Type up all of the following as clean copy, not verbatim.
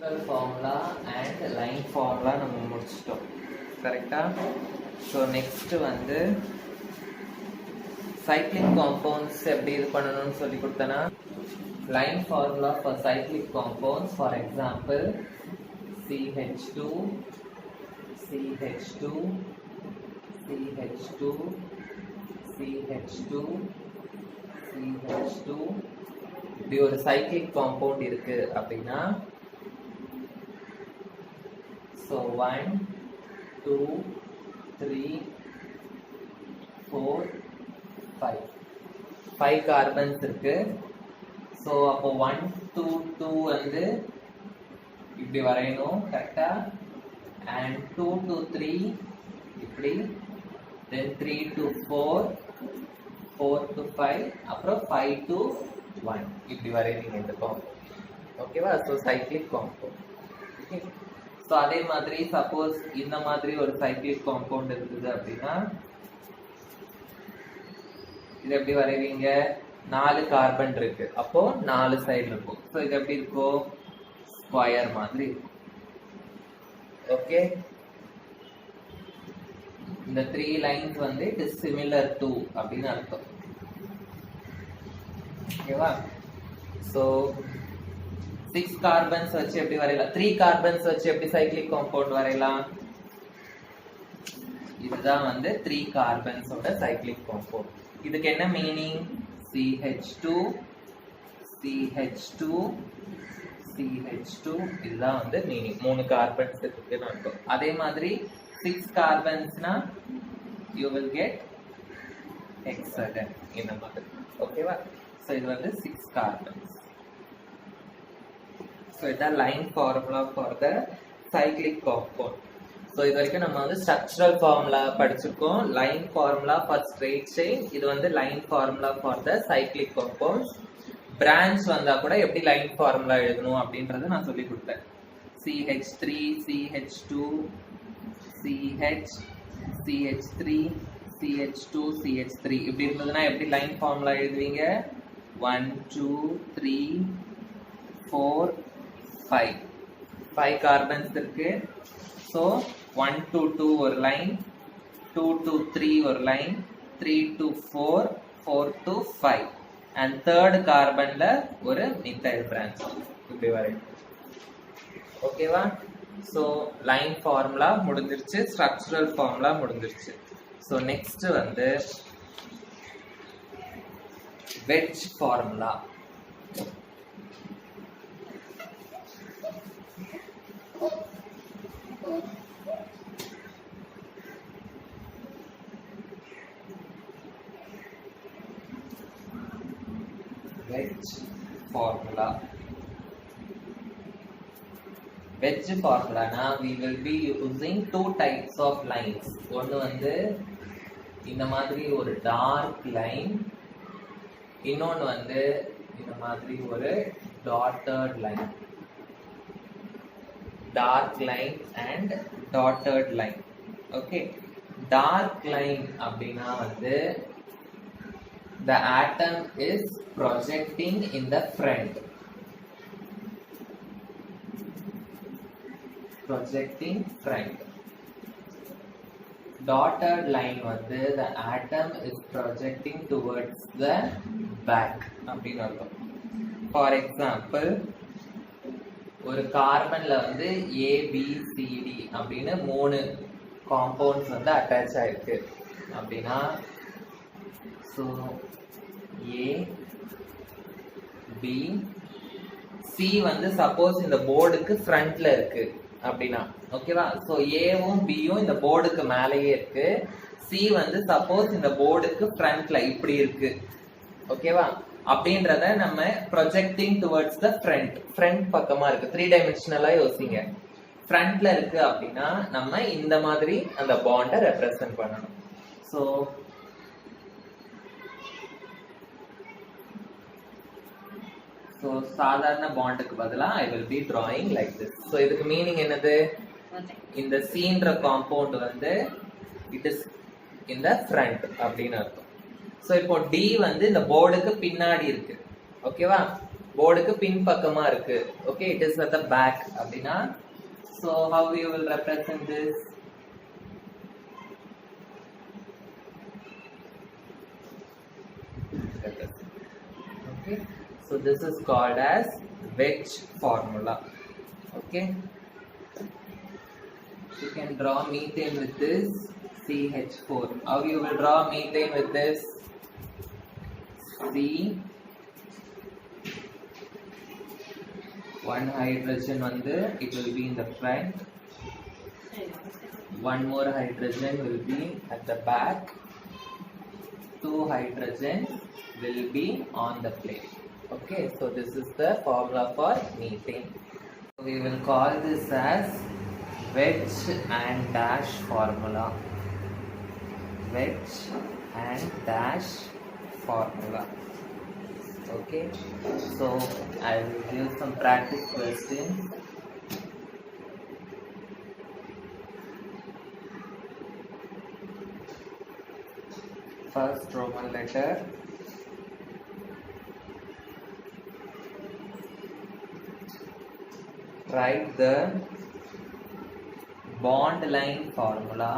formula and line formula நம்ம முடிச்சிட்டோம் கரெக்ட்டா சோ நெக்ஸ்ட் வந்து cyclic compounds எப்படி இது பண்ணனும்னு சொல்லி கொடுத்தனா line formula for cyclic compounds for example CH2 CH2 CH2 CH2 CH2 இப்படி ஒரு cyclic compound இருக்கு அப்படினா so 1 2 3 4 5 carbons இருக்கு so அப்போ 1 2 2 வந்து இப்படி வரையணும் கரெக்ட்டா and 2 to 3 இப்படி then 3 to 4 4 to 5 அப்புறம் 5 to 1 இப்படி வரையறீங்க இந்த காம்பவுண்ட் ஓகேவா so cyclic compound okay so அதே மாதிரி சப்போஸ் இந்த மாதிரி ஒரு cyclic compound இருக்குது அப்படினா இது எப்படி வரைவீங்க 4 கார்பன் இருக்கு அப்போ 4 சைடு இருக்கும் சோ இது எப்படி இருக்கும் ஸ்கொயர் மாதிரி இருக்கும் ஓகே இந்த 3 லைன்ஸ் வந்து இட் இஸ் சிமிலர் டு அப்படினு அர்த்தம் ஓகேவா சோ 6 கார்பன்ஸ் வச்சு எப்படி வரையலாம் 3 கார்பன்ஸ் வச்சு எப்படி சைக்ளிக் காம்பவுண்ட் வரையலாம் இதுதான் வந்து 3 கார்பன்ஸ் ஓட சைக்ளிக் காம்பவுண்ட் இதுக்கு என்ன மீனிங் CH2 CH2 CH2 இதுதான் வந்து மீனிங் 3 கார்பன்ஸ் இருக்குன்னு அர்த்தம் அதே மாதிரி 6 கார்பன்ஸ்னா you will get hexagon இந்த மாதிரி ஓகேவா சோ இது வந்து 6 கார்பன்ஸ் so இதான் line formula for the cyclic compound so இது வரைக்கும் நம்ம வந்து ஸ்ட்ரக்சரல் ஃபார்முலா படிச்சிருக்கோம் line formula for straight chain இது வந்து line formula for the cyclic compounds branch வந்தா கூட எப்படி லைன் ஃபார்முலா எழுதணும் அப்படிங்கறத நான் சொல்லி கொடுத்தேன் CH3 CH2 CH CH3 CH2 CH3 இப்படி இருந்ததுனா எப்படி லைன் ஃபார்முலா எழுதுவீங்க 1 2 3 4 5 கார்பன்ஸ் இருக்கு so 1 to 2 ஒரு லைன் 2 to 3 ஒரு line 3 to 4 4 to 5 and third கார்பன்ல ஒரு methyl branch இப்படி வரும் ஓகேவா so லைன் ஃபார்முலா முடிஞ்சிருச்சு ஸ்ட்ரக்சரல் ஃபார்முலா முடிஞ்சிருச்சு so next வந்து wedge formula wedge formula na we will be using two types of lines ஒன்னு வந்து இந்த மாதிரி ஒரு dark line இன்னொன்னு வந்து இந்த மாதிரி ஒரு dotted line dark line and dotted line okay dark line அப்படினா வந்து the atom is projecting in the front dotted line வந்து the atom is projecting towards the back அப்படினு அர்த்தம் for example ஒரு கார்பன்ல வந்து A B C D அப்படினு 3 compounds வந்து attach ஆயிருக்கு அப்படினா so A B C வந்து சப்போஸ் இந்த போர்டுக்கு ஃப்ரண்ட்ல இருக்கு அப்படினா ஓகேவா சோ A வும் B யும் இந்த போர்டுக்கு மேலேயே இருக்கு C வந்து சப்போஸ் இந்த போர்டுக்கு ஃப்ரண்ட்ல இப்படி இருக்கு ஓகேவா அப்படின்றத நம்ம ப்ரொஜெக்டிங் டுவர்ட்ஸ் தி ஃப்ரண்ட் பக்கமா இருக்கு 3 டைமென்ஷனலா யோசிங்க ஃப்ரண்ட்ல இருக்கு அப்படினா நம்ம இந்த மாதிரி அந்த பாண்டை ரெப்ரசன்ட் பண்ணனும் சோ சாதாரண பாண்டுக்கு பதிலா I will be drawing like this so இதுக்கு மீனிங் என்னது இந்த C ன்ற காம்பவுண்ட் வந்து it is in the front அப்படினு அர்த்தம் சோ இப்போ D வந்து இந்த போர்டுக்கு பின்னாடி இருக்கு ஓகேவா போர்டுக்கு பின் பக்கமா இருக்கு. Okay, it is at the back அப்படினா. So how you will represent this? Okay, so this is called as wedge formula. Okay, you can draw methane with this CH4. How you will draw methane with this? C, one hydrogen it will be in the front, one more hydrogen will be at the back, two hydrogen will be on the plate. Okay, so this is the formula for methane. We will call this as wedge and dash formula. Wedge and dash formula. Okay, so I will give some practice questions. First Roman letter. Write the bond line formula.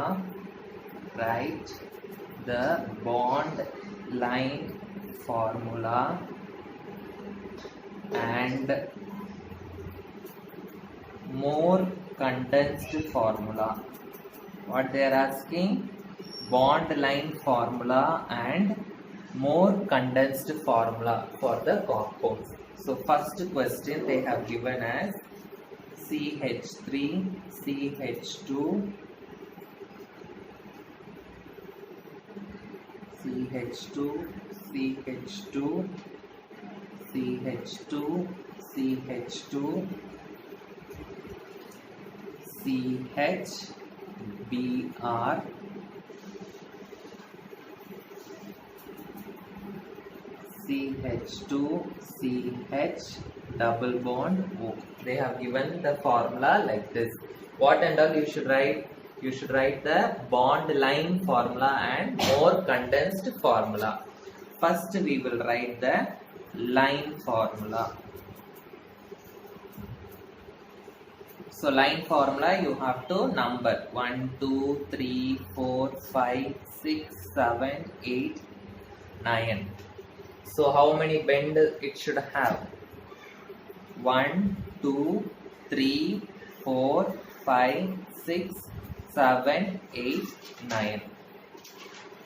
Write the bond line formula and more condensed formula. What they are asking? Bond line formula and more condensed formula for the compounds. So first question they have given as CH3, CH2, CH2, CH2, CH2, CH2, CHBr, CH2, CH double bond O. They have given the formula like this. What and all you should write? You should write the bond line formula and more condensed formula. First we will write the line formula. So line formula you have to number 1, 2, 3, 4, 5, 6, 7, 8, 9. So how many bend it should have? 1, 2, 3, 4, 5, 6, 7, 8, 9.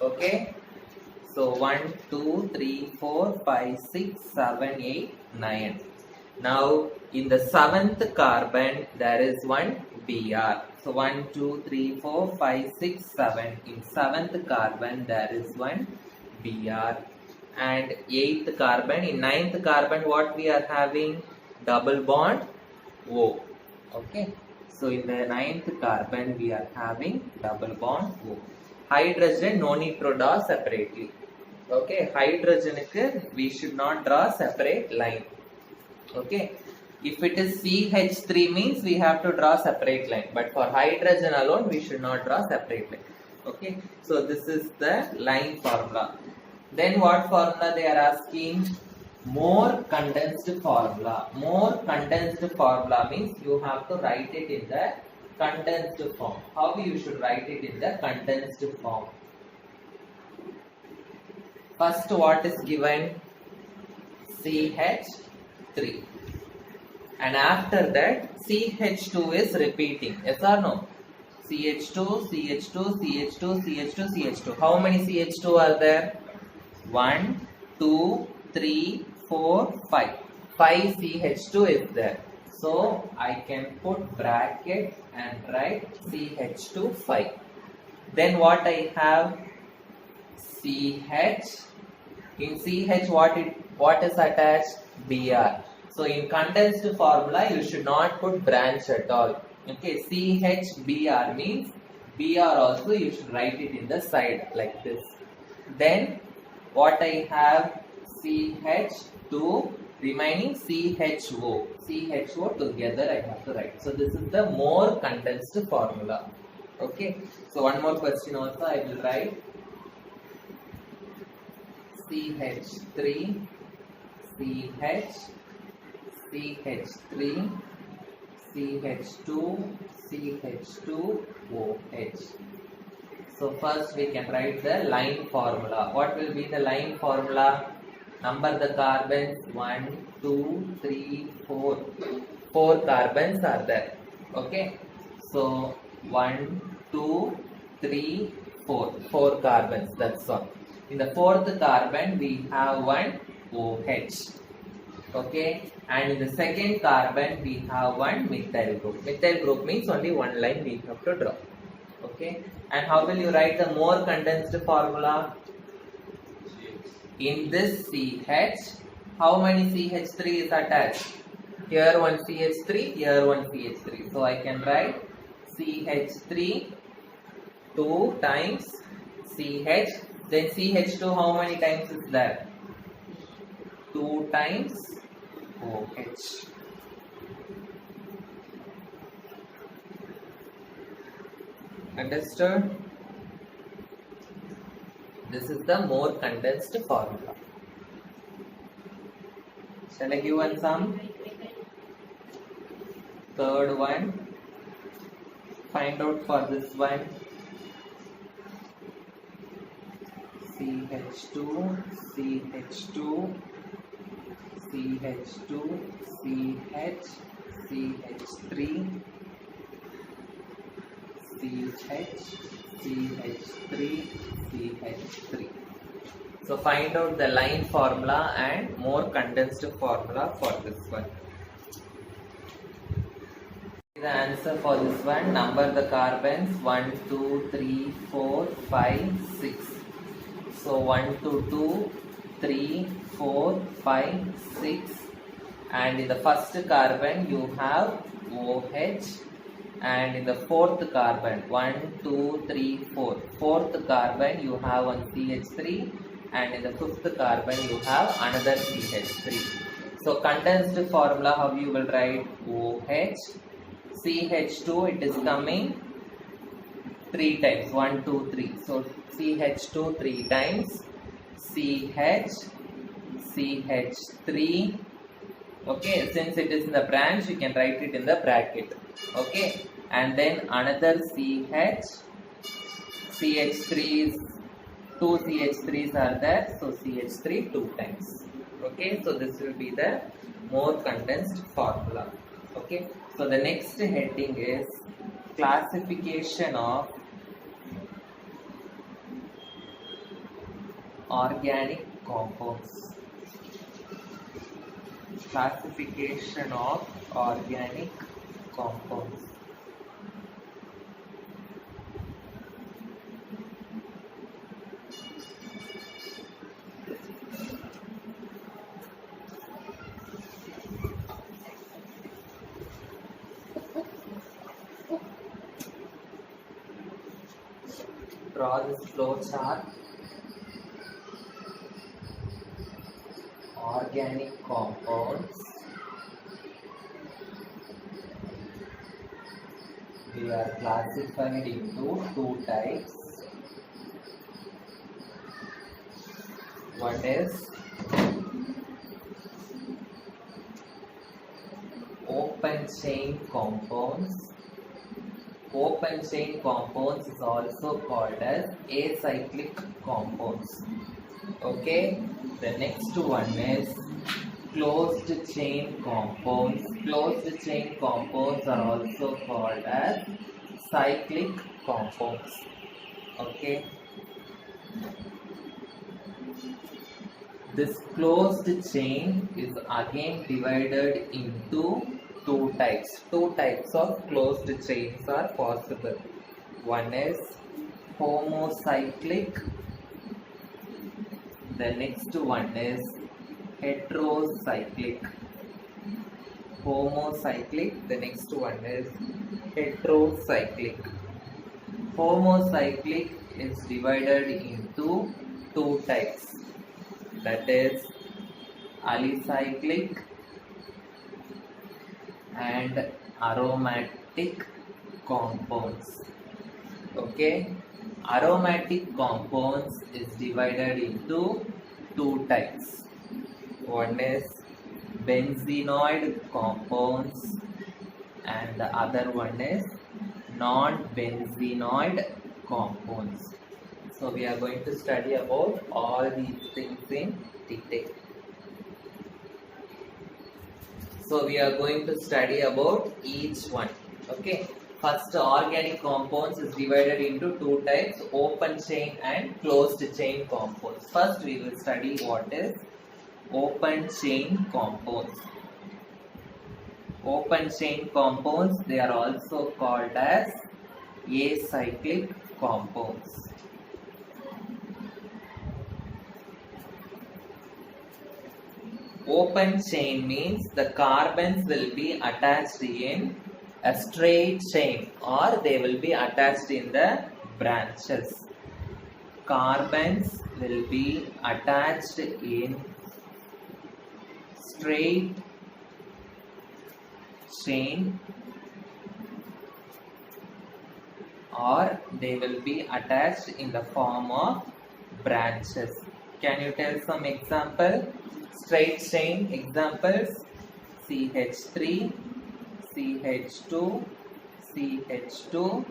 Okay. So 1, 2, 3, 4, 5, 6, 7, 8, 9. Now in the 7th carbon there is one Br. So 1, 2, 3, 4, 5, 6, 7. In 7th carbon there is one Br. And 8th carbon, in 9th carbon what we are having? Double bond O. Okay. So in the 9th carbon we are having double bond O. Hydrogen no need to draw separately. Okay. Hydrogen we should not draw separate line. Okay. If it is CH3 means we have to draw separate line. But for hydrogen alone we should not draw separate line. Okay. So this is the line formula. Then what formula they are asking? More condensed formula. More condensed formula means you have to write it in the condensed form. How you should write it in the condensed form? First what is given? CH3. And after that CH2 is repeating. Yes or no? CH2, CH2, CH2, CH2, CH2. How many CH2 are there? 1, 2, 3, 4, 5. 5 CH2 is there. So I can put bracket and write CH2 5. Then what I have? CH. In CH what is attached? Br. So in condensed formula you should not put branch at all. Okay, CHBr means Br also you should write it in the side like this. Then what I have? CH2 remaining CHO. CHO together I have to write. So this is the more condensed formula. Okay. So one more question also I will write. CH3 CH CH3, CH2, CH2OH. So first we can write the line formula. What will be the line formula? Number the carbons 1, 2, 3, 4. 4 carbons are there. Okay. So 1, 2, 3, 4. 4 carbons. That's all. In the fourth carbon we have one OH. Okay. And in the second carbon we have one methyl group. Methyl group means only one line we have to draw. Okay. And how will you write the more condensed formula? In this CH, how many CH3 is attached? Here one CH3, here one CH3. So I can write CH3 2 times CH. Then CH2 how many times is there? 2 times OH. Understood? This is the more condensed formula. Shall I give one sum? Third one. Find out for this one. CH2, CH2, CH2, CH, CH3, CH, CH3, CH3. So find out the line formula and more condensed formula for this one. The answer for this one, number the carbons 1, 2, 3, 4, 5, 6. So 1, 2, 2, 3, 4, 5, 6. And in the first carbon you have OH. And in the fourth carbon 1, 2, 3, 4. Fourth carbon you have one CH3. And in the fifth carbon you have another CH3. So condensed formula, how you will write? OH. CH2 it is coming 3 times. 1, 2, 3. So CH2 3 times. CH, CH3. Okay, since it is in the branch, you can write it in the bracket. Okay, and then another CH, CH3 is 2 CH3s are there, so CH3 2 times. Okay, so this will be the more condensed formula. Okay, so the next heading is classification of organic compounds. Classification of organic compounds. Draw this flow chart. Organic compounds. We are classified into 2 types. One is open chain compounds. Open chain compounds is also called as acyclic compounds. Okay, the next one is closed chain compounds. Closed chain compounds are also called as cyclic compounds. Okay, this closed chain is again divided into 2 types. 2 types of closed chains are possible. One is homocyclic. The next one is heterocyclic. Homocyclic. The next one is heterocyclic. Homocyclic is divided into 2 types. That is alicyclic and aromatic compounds. Okay, aromatic compounds is divided into 2 types. One is benzenoid compounds, and the other one is non-benzenoid compounds. So we are going to study about all these things in detail. So we are going to study about each one. Okay. First, organic compounds is divided into two types: open chain and closed chain compounds. First, we will study what is open chain compounds. Open chain compounds, they are also called as acyclic compounds. Open chain means the carbons will be attached in a straight chain, or they will be attached in the branches. Carbons will be attached in straight chain, or they will be attached in the form of branches. Can you tell some example? Straight chain examples: CH3, CH2, CH2,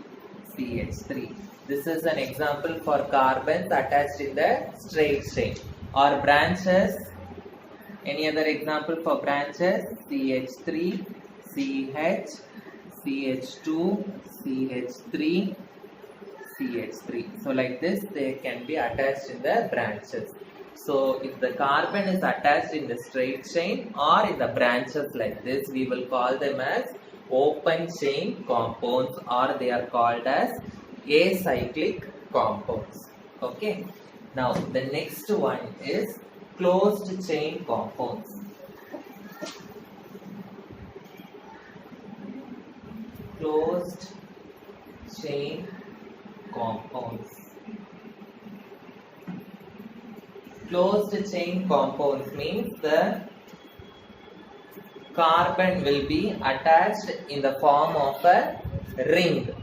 CH3. This is an example for carbons attached in the straight chain. Or branches, any other example for branches? CH3, CH, CH2, CH3, CH3. So like this they can be attached in the branches. So if the carbon is attached in the straight chain or in the branches like this, we will call them as open chain compounds, or they are called as acyclic compounds. Okay. Now the next one is closed chain compounds. Closed chain compounds. Closed chain compounds means the carbon will be attached in the form of a ring.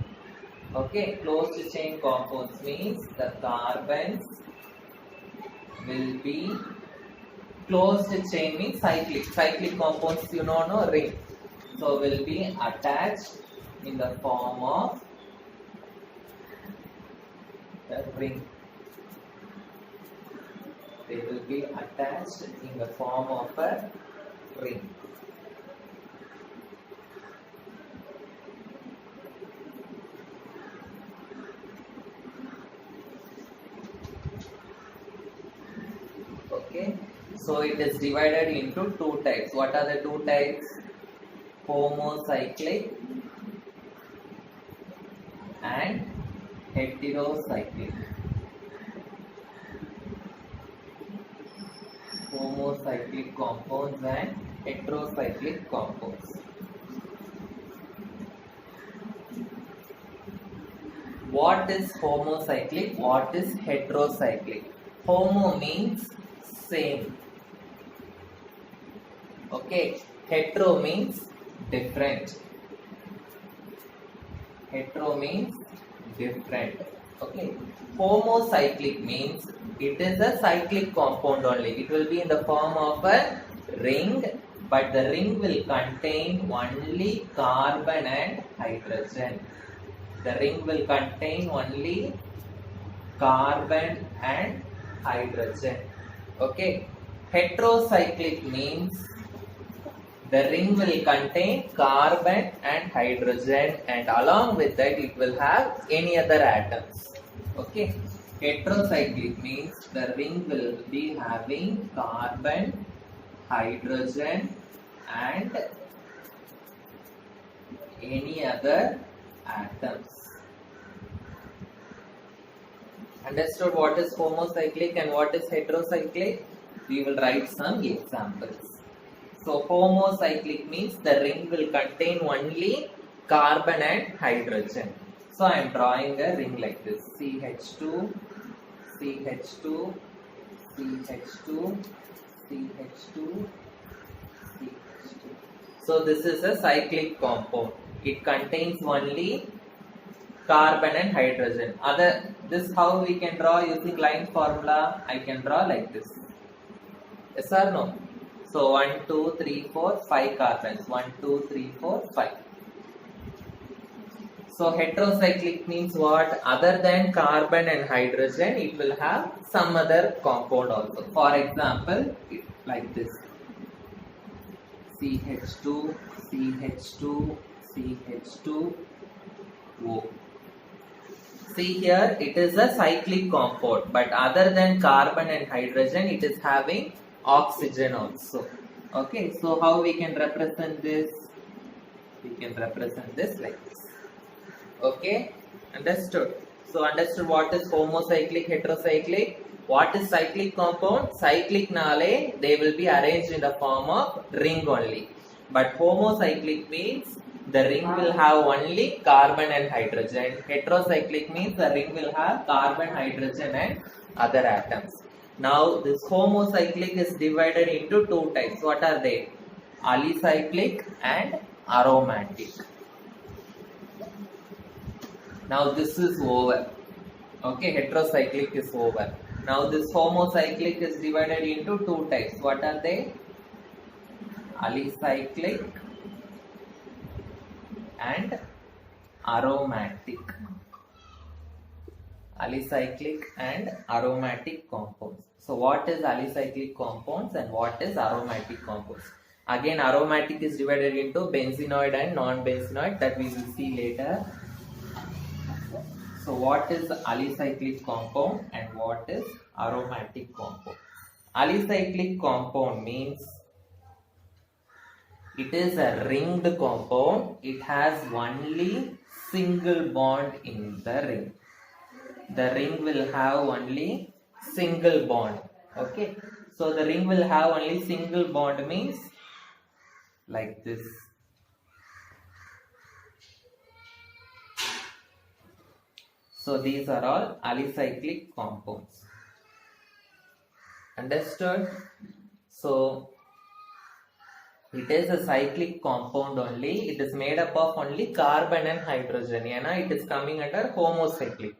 Okay, closed chain compounds means the carbons will be closed chain means cyclic compounds, you know, no ring. So will be attached in the form of a ring. They will be attached in the form of a ring. Okay, so it is divided into two types. What are the two types? Homocyclic and heterocyclic. Homocyclic compounds and heterocyclic compounds. What is homocyclic? What is heterocyclic? Homo means same. Okay. Hetero means different. Hetero means different. Okay. Homocyclic means it is a cyclic compound only. It will be in the form of a ring, but the ring will contain only carbon and hydrogen. The ring will contain only carbon and hydrogen. Okay. Heterocyclic means the ring will contain carbon and hydrogen, and along with that it will have any other atoms. Okay. Heterocyclic means the ring will be having carbon, hydrogen and any other atoms. Understood what is homocyclic and what is heterocyclic? We will write some examples. So homocyclic means the ring will contain only carbon and hydrogen. So I am drawing a ring like this: CH2, CH2, CH2, CH2, CH2. So this is a cyclic compound. It contains only carbon and hydrogen. This how we can draw using line formula? I can draw like this. Yes or no? So 1, 2, 3, 4, 5 carbons. 1, 2, 3, 4, 5. So heterocyclic means what? Other than carbon and hydrogen, it will have some other compound also. For example, like this. CH2, CH2, CH2, O. See here, it is a cyclic compound, but other than carbon and hydrogen, it is having oxygen also. Okay, so how we can represent this? We can represent this like this. Okay, understood. So understood what is homocyclic, heterocyclic. What is cyclic compound? Cyclic nale, they will be arranged in the form of ring only. But homocyclic means the ring will have only carbon and hydrogen. Heterocyclic means the ring will have carbon, hydrogen and other atoms. Now this homocyclic is divided into two types. What are they? Alicyclic and aromatic. Now this is over. Okay, heterocyclic is over. Now this homocyclic is divided into two types. What are they? Alicyclic and aromatic. Alicyclic and aromatic compounds. So what is alicyclic compounds and what is aromatic compounds? Again, aromatic is divided into benzenoid and non-benzenoid, that we will see later. So what is alicyclic compound and what is aromatic compound? Alicyclic compound means it is a ringed compound. It has only single bond in the ring. The ring will have only single bond. Okay. So the ring will have only single bond means like this. So these are all alicyclic compounds. Understood? So it is a cyclic compound only. It is made up of only carbon and hydrogen. It is coming under homocyclic.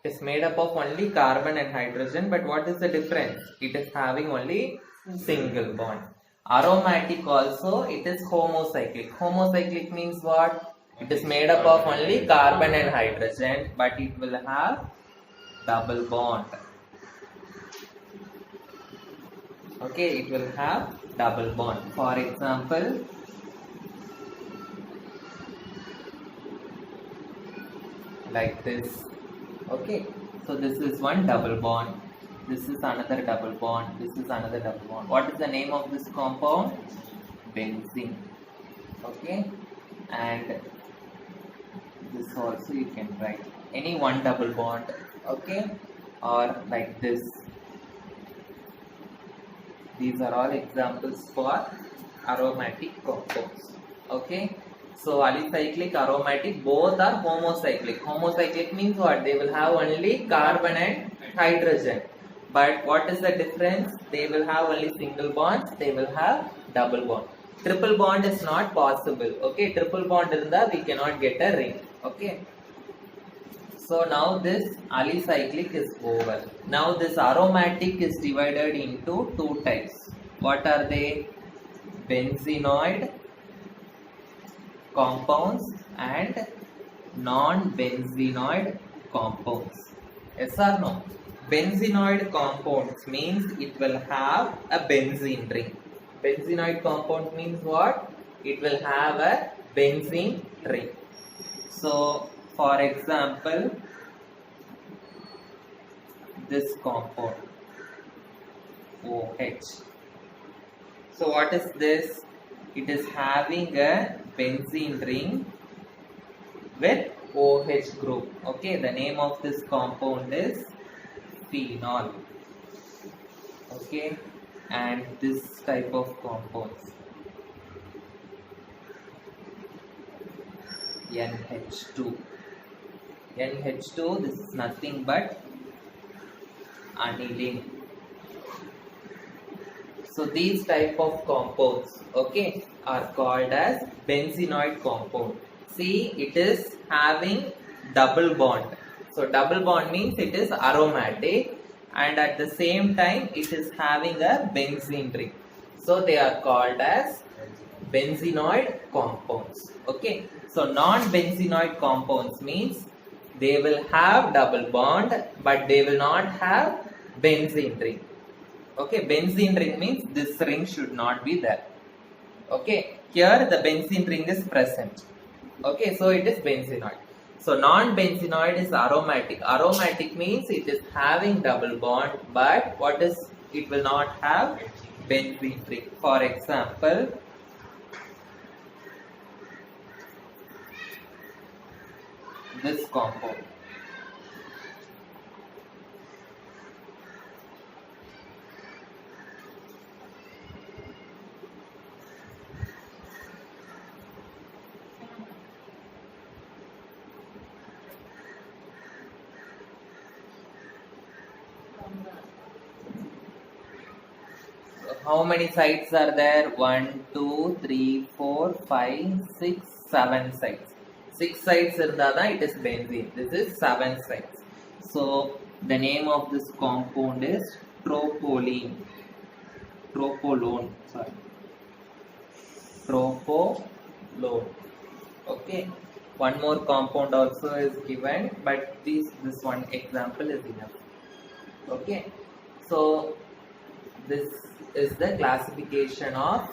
It is made up of only carbon and hydrogen. But what is the difference? It is having only single bond. Aromatic also, it is homocyclic. Homocyclic means what? It is made up of only carbon and hydrogen, but it will have double bond. Okay, it will have double bond. For example, like this. Okay, so this is one double bond. This is another double bond. This is another double bond. What is the name of this compound? Benzene. Okay, and this also you can write any one double bond. Okay, or like this. These are all examples for aromatic compounds. Okay, so alicyclic, aromatic, both are homocyclic. Homocyclic means what? They will have only carbon and hydrogen. But what is the difference? They will have only single bonds. They will have double bond. Triple bond is not possible. Okay, triple bond irundha we cannot get a ring. Okay. So now this alicyclic is over. Now this aromatic is divided into two types. What are they? Benzenoid compounds and non-benzenoid compounds. Yes or no? Benzenoid compounds means it will have a benzene ring. Benzenoid compound means what? It will have a benzene ring. So for example, this compound OH. So what is this? It is having a benzene ring with OH group. Okay, the name of this compound is phenol. Okay, and this type of compounds NH2. NH2, this is nothing but aniline. So these type of compounds, okay, are called as benzenoid compound. See, it is having double bond. So double bond means it is aromatic and at the same time it is having a benzene ring. So they are called as benzenoid compounds. Okay, so non-benzenoid compounds means they will have double bond but they will not have benzene ring. Okay, benzene ring means this ring should not be there. Okay, here the benzene ring is present. Okay, so it is benzenoid. So non-benzenoid is aromatic. Aromatic means it is having double bond, but what is it will not have benzene ring. For example, this compound. How many sides are there? 1, 2, 3, 4, 5, 6, 7 sides. 6 sides irundha it is benzene. This is 7 sides. So the name of this compound is tropolene. Tropolone. Sorry. Tropolone. Okay. One more compound also is given, but this one example is enough. Okay. So this is the classification of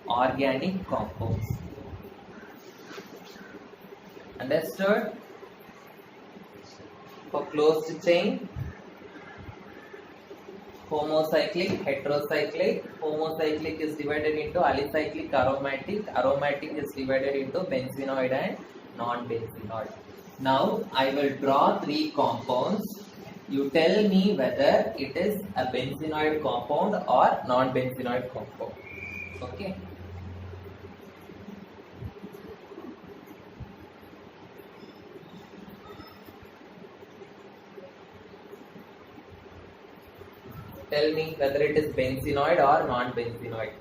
organic compounds. Understood? For closed chain, homocyclic, heterocyclic. Homocyclic is divided into alicyclic, aromatic. Aromatic is divided into benzenoid and non-benzenoid. Now I will draw 3 compounds. You tell me whether it is a benzenoid compound or non-benzenoid compound. Okay. Tell me whether it is benzenoid or non-benzenoid.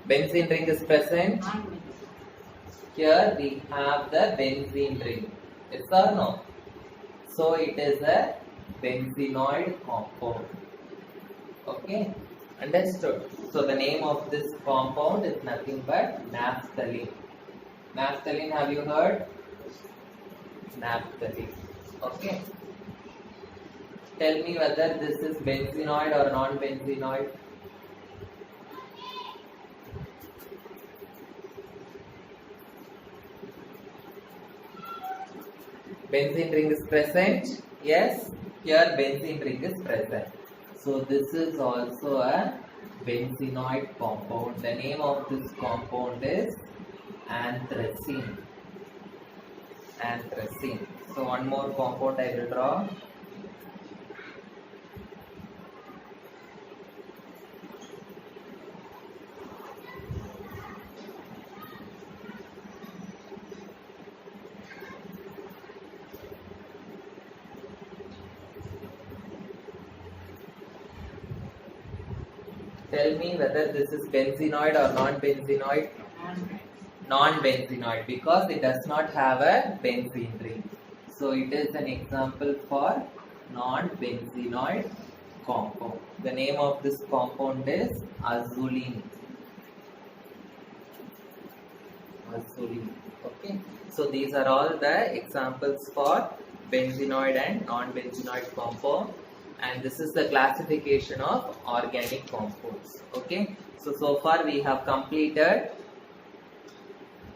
Benzene ring is present. Here we have the benzene ring. Yes or no? So it is a benzenoid compound. Okay, understood? So the name of this compound is nothing but naphthalene. Naphthalene, have you heard? Naphthalene. Okay. Tell me whether this is benzenoid or non-benzenoid. Benzene ring is present. Yes, here benzene ring is present. So this is also a benzenoid compound. The name of this compound is anthracene. Anthracene. So one more compound I will draw. Tell me whether this is benzenoid or non-benzenoid. Non-benzenoid, because it does not have a benzene ring. So it is an example for non-benzenoid compound. The name of this compound is azulene. Azulene. Okay. So these are all the examples for benzenoid and non-benzenoid compound. And this is the classification of organic compounds. Okay, so far we have completed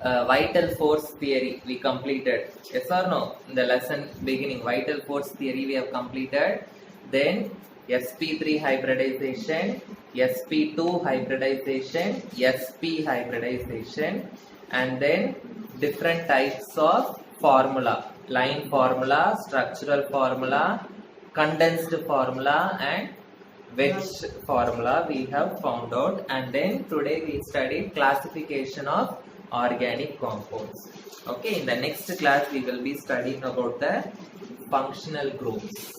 vital force theory. We completed, yes or no? In the lesson beginning, vital force theory we have completed. Then sp3 hybridization, sp2 hybridization, sp hybridization, and then different types of formula: line formula, structural formula, condensed formula, and wedge formula we have found out. And then today we studied classification of organic compounds. Okay, in the next class we will be studying about the functional groups.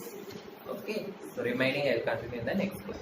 Okay, so remaining I will continue in the next class.